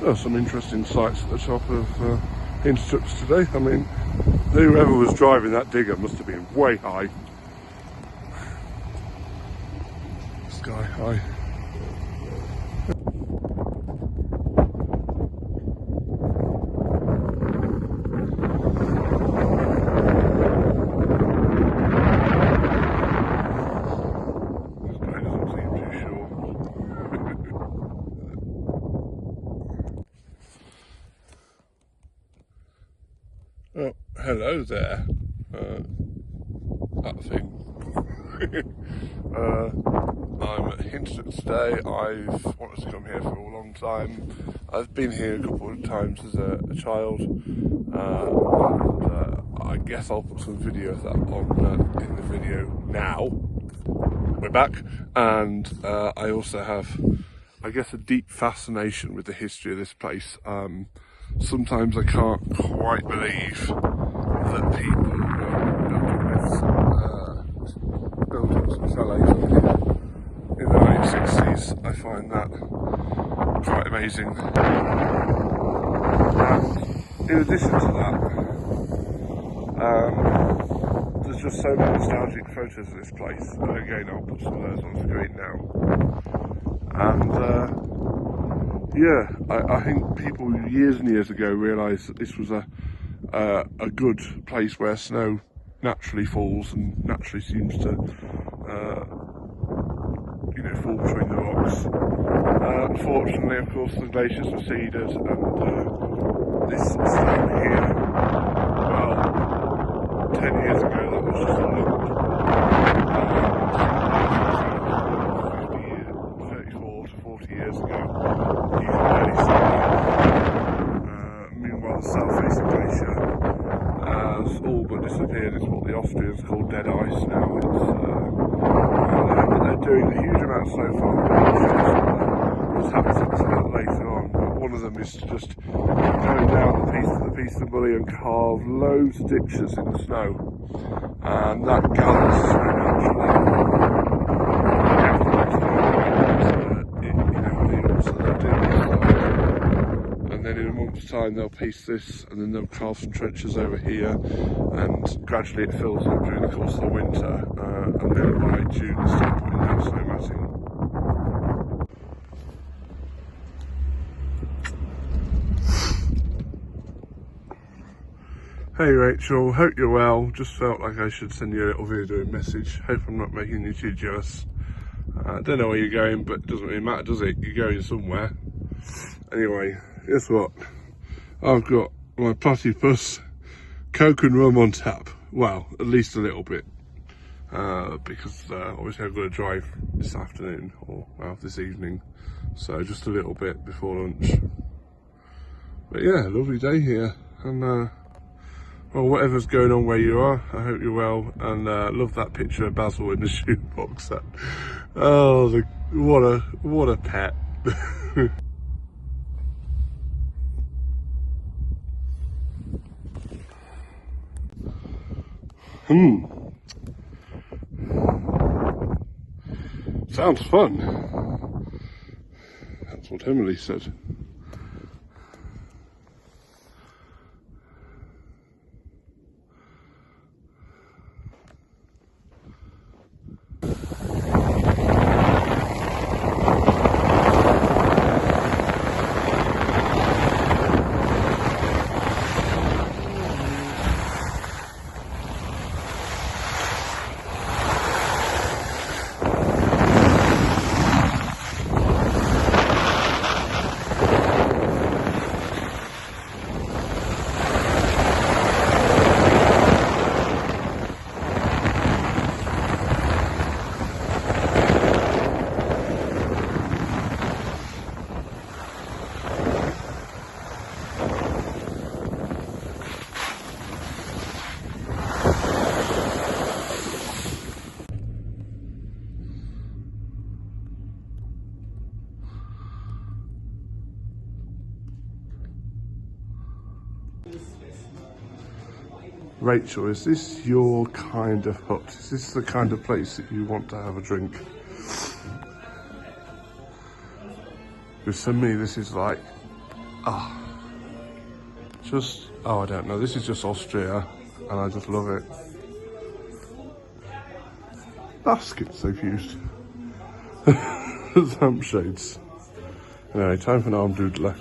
There are some interesting sights at the top of Hintertux today. I mean, whoever was driving that digger must have been way high. Sky high. Oh, hello there, that thing. I'm at Hintertux today. I've wanted to come here for a long time. I've been here a couple of times as a child, and I guess I'll put some video of that on in the video now. We're back, and I also have, I guess, a deep fascination with the history of this place. Sometimes I can't quite believe that people buildings and chalets in the late 60s. I find that quite amazing. And in addition to that, there's just so many nostalgic photos of this place. And again, I'll put some of those on screen now. And yeah, I think people years and years ago realised that this was a good place where snow naturally falls and naturally seems to, fall between the rocks. Unfortunately, of course, the glaciers receded, and this stone here, well, 10 years ago that was just a lump. 34 to 40 years ago, you can barely see that. Meanwhile, the south-facing glacier has all but disappeared. It's what the Austrians call dead ice now. But they're doing a huge amount of snowfall. What's happened to that later on? But one of them is to just go down the piece of the gully and carve loads of ditches in the snow, and that gathers snow naturally. And then in a month's time they'll piece this, and then they'll carve some trenches over here, and gradually it fills up during the course of the winter, and then by June they start putting down snow matting. Hey Rachel, hope you're well. Just felt like I should send you a little video message. Hope I'm not making you too jealous. I don't know where you're going, but it doesn't really matter, does it? You're going somewhere. Anyway, guess what? I've got my platypus Coke and rum on tap. Well, at least a little bit. Because obviously I've got to drive this afternoon, or well, this evening. So just a little bit before lunch. But yeah, lovely day here. And well, whatever's going on where you are, I hope you're well, and love that picture of Basil in the shoebox. That, oh, what a pet. Sounds fun. That's what Emily said. Rachel, is this your kind of hut? Is this the kind of place that you want to have a drink? Because for me, this is like Oh, I don't know. This is just Austria, and I just love it. Baskets they've used. Lampshades. Anyway, time for an arm doodler.